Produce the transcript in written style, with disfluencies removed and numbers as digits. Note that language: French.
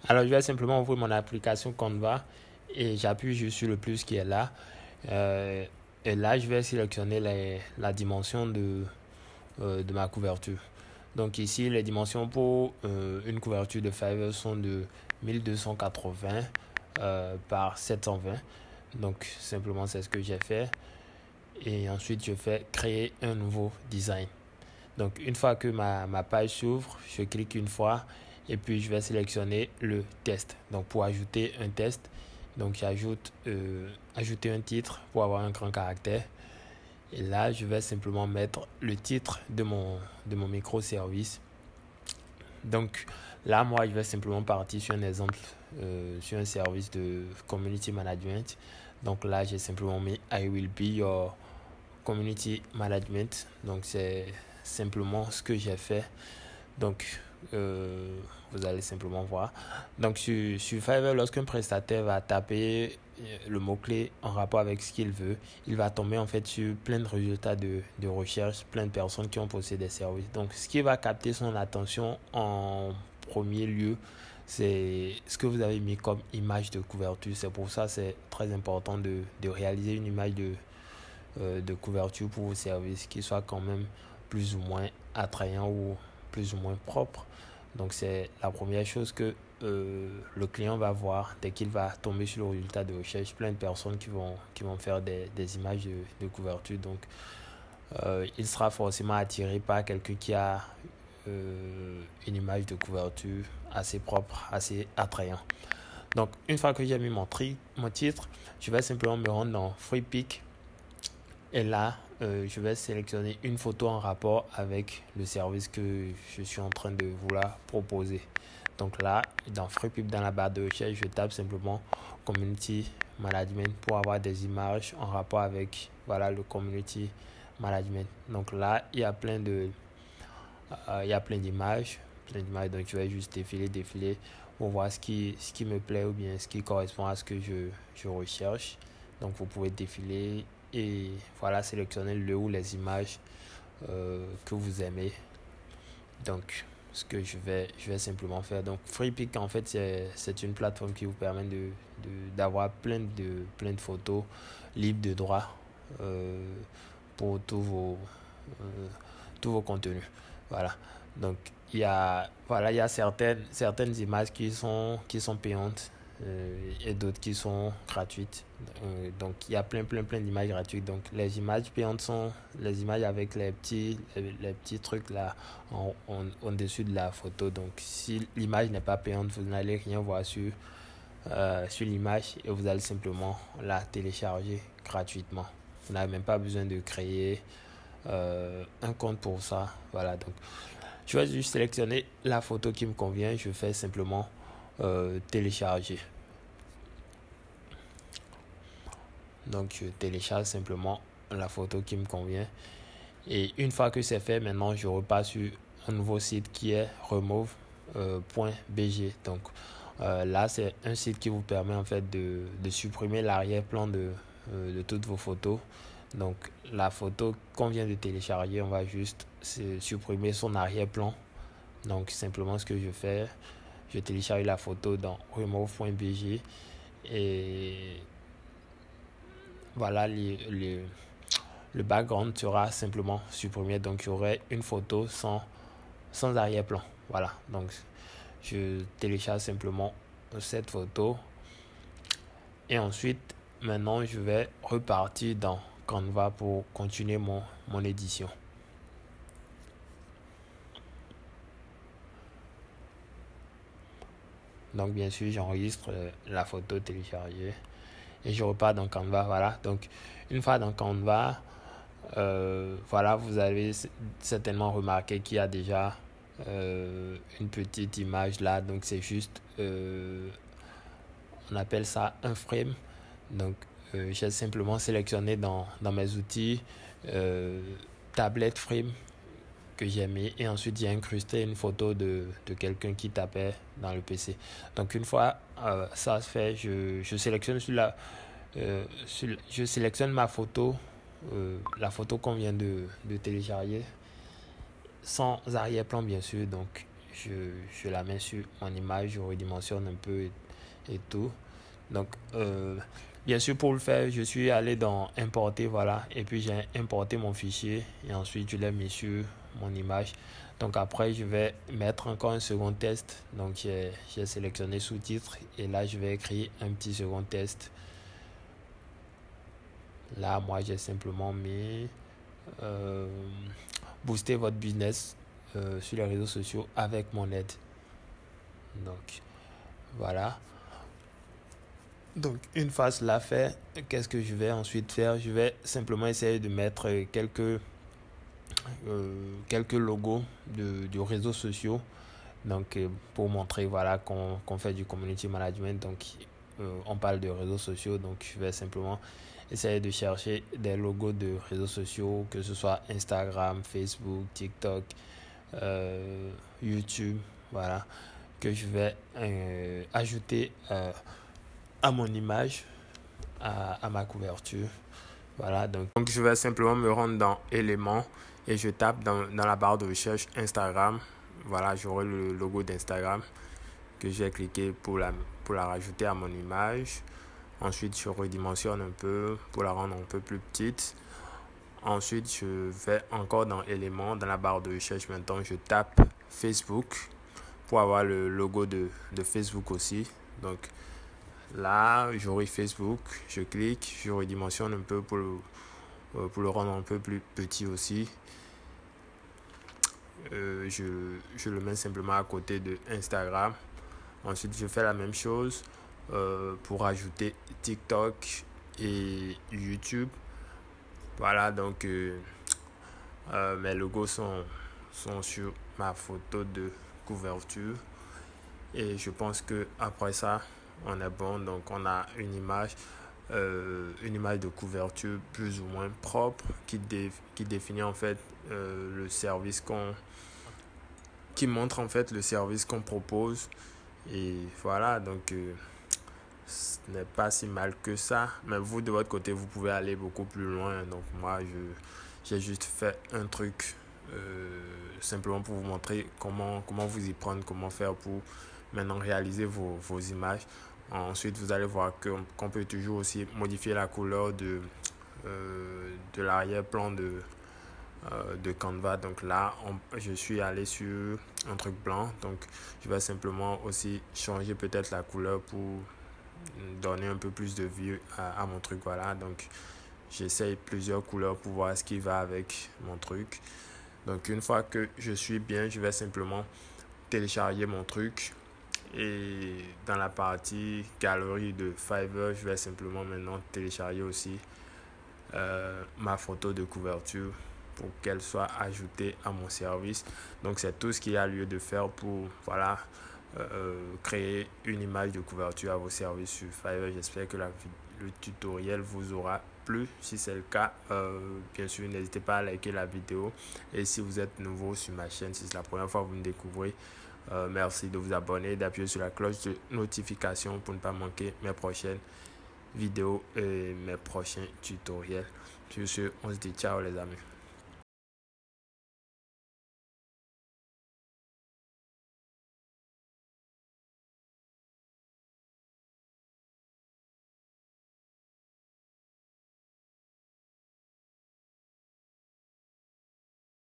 Alors, je vais simplement ouvrir mon application Canva et j'appuie juste sur le plus qui est là. Euh, et là, je vais sélectionner la dimension de ma couverture. Donc ici, les dimensions pour une couverture de Fiverr sont de 1280 par 720. Donc simplement, c'est ce que j'ai fait. Et ensuite, je fais créer un nouveau design. Donc une fois que ma page s'ouvre, je clique une fois et puis je vais sélectionner le test. Donc pour ajouter un test, donc j'ajoute ajouter un titre pour avoir un grand caractère. Et là, je vais simplement mettre le titre de mon microservice. Donc là, moi, je vais simplement partir sur un exemple, sur un service de community management. Donc là, j'ai simplement mis I will be your community management. Donc c'est simplement ce que j'ai fait. Donc vous allez simplement voir. Donc sur Fiverr, lorsqu'un prestataire va taper le mot-clé en rapport avec ce qu'il veut, il va tomber en fait sur plein de résultats de recherche, plein de personnes qui ont posté des services. Donc ce qui va capter son attention en premier lieu, c'est ce que vous avez mis comme image de couverture. C'est pour ça que c'est très important de réaliser une image de couverture pour vos services qui soit quand même plus ou moins attrayant ou plus ou moins propre. Donc c'est la première chose que le client va voir dès qu'il va tomber sur le résultat de recherche. Plein de personnes qui vont faire des images de couverture. Donc il sera forcément attiré par quelqu'un qui a une image de couverture assez propre, assez attrayant. Donc une fois que j'ai mis mon titre, je vais simplement me rendre dans FreePic. Et là, je vais sélectionner une photo en rapport avec le service que je suis en train de vouloir proposer. Donc là, dans FreePip, dans la barre de recherche, je tape simplement Community Management pour avoir des images en rapport avec voilà, le Community Management. Donc là, il y a plein d'images. Donc je vais juste défiler pour voir ce qui me plaît ou bien ce qui correspond à ce que je recherche. Donc vous pouvez défiler et voilà, sélectionner le ou les images que vous aimez. Donc ce que je vais simplement faire. Donc FreePic en fait c'est une plateforme qui vous permet d'avoir plein de photos libres de droit euh, pour euh, tous vos contenus. Voilà. Donc il y a certaines images qui sont payantes et d'autres qui sont gratuites. Donc il y a plein d'images gratuites. Donc les images payantes sont les images avec les petits trucs là en dessus de la photo. Donc si l'image n'est pas payante, vous n'allez rien voir sur l'image et vous allez simplement la télécharger gratuitement. Vous n'avez même pas besoin de créer un compte pour ça. Voilà, donc je vais juste sélectionner la photo qui me convient. Je fais simplement télécharger. Donc je télécharge simplement la photo qui me convient. Et une fois que c'est fait, maintenant je repars sur un nouveau site qui est remove.bg. Donc là, c'est un site qui vous permet en fait de supprimer l'arrière-plan de toutes vos photos. Donc la photo qu'on vient de télécharger, on va juste supprimer son arrière-plan. Donc simplement ce que je fais, je télécharge la photo dans remove.bg et voilà, le background sera simplement supprimé. Donc j'aurai une photo sans arrière-plan. Voilà, donc je télécharge simplement cette photo et ensuite maintenant je vais repartir dans Canva pour continuer mon édition. Donc bien sûr j'enregistre la photo téléchargée et je repars dans Canva. Voilà, donc une fois dans Canva, voilà, vous avez certainement remarqué qu'il y a déjà une petite image là. Donc c'est juste on appelle ça un frame. Donc j'ai simplement sélectionné dans mes outils tablette frame que j'ai mis et ensuite j'ai incrusté une photo de quelqu'un qui tapait dans le PC. Donc une fois ça se fait, je sélectionne je sélectionne ma photo, la photo qu'on vient de télécharger sans arrière-plan bien sûr. Donc je la mets sur mon image, je redimensionne un peu et tout. Donc, bien sûr, pour le faire, je suis allé dans importer, voilà, et puis j'ai importé mon fichier et ensuite je l'ai mis sur mon image. Donc après, je vais mettre encore un second test. Donc j'ai sélectionné sous-titres et là, je vais créer un petit second test. Là, moi, j'ai simplement mis booster votre business sur les réseaux sociaux avec mon aide. Donc, voilà. Donc, une fois cela fait, qu'est-ce que je vais ensuite faire? Je vais simplement essayer de mettre quelques logos de réseaux sociaux. Donc, pour montrer voilà, qu'on fait du community management. Donc, on parle de réseaux sociaux. Donc, je vais simplement essayer de chercher des logos de réseaux sociaux, que ce soit Instagram, Facebook, TikTok, YouTube. Voilà, que je vais ajouter à mon image, à ma couverture. Voilà, donc je vais simplement me rendre dans éléments et je tape dans la barre de recherche Instagram. Voilà, j'aurai le logo d'Instagram que je vais cliquer pour la rajouter à mon image. Ensuite, je redimensionne un peu pour la rendre un peu plus petite. Ensuite, je vais encore dans éléments, dans la barre de recherche. Maintenant, je tape Facebook pour avoir le logo de Facebook aussi. Donc, là, j'aurai Facebook, je clique, je redimensionne un peu pour le rendre un peu plus petit aussi. Je le mets simplement à côté de Instagram. Ensuite, je fais la même chose pour ajouter TikTok et YouTube. Voilà, donc mes logos sont sur ma photo de couverture. Et je pense que après ça, on est bon. Donc, on a une image de couverture plus ou moins propre qui définit en fait le service qui montre en fait le service qu'on propose. Et voilà, donc ce n'est pas si mal que ça. Mais vous, de votre côté, vous pouvez aller beaucoup plus loin. Donc moi, j'ai juste fait un truc simplement pour vous montrer comment vous y prendre, comment faire pour maintenant réaliser vos images. Ensuite, vous allez voir qu'on peut toujours aussi modifier la couleur de l'arrière-plan de Canva. Donc là, je suis allé sur un truc blanc. Donc, je vais simplement aussi changer peut-être la couleur pour donner un peu plus de vie à mon truc. Voilà, donc j'essaye plusieurs couleurs pour voir ce qui va avec mon truc. Donc, une fois que je suis bien, je vais simplement télécharger mon truc. Et dans la partie galerie de Fiverr, je vais simplement maintenant télécharger aussi ma photo de couverture pour qu'elle soit ajoutée à mon service. Donc c'est tout ce qu'il y a lieu de faire pour voilà, créer une image de couverture à vos services sur Fiverr. J'espère que le tutoriel vous aura plu. Si c'est le cas, bien sûr, n'hésitez pas à liker la vidéo. Et si vous êtes nouveau sur ma chaîne, si c'est la première fois que vous me découvrez, merci de vous abonner, d'appuyer sur la cloche de notification pour ne pas manquer mes prochaines vidéos et mes prochains tutoriels. Sur ce, on se dit ciao les amis.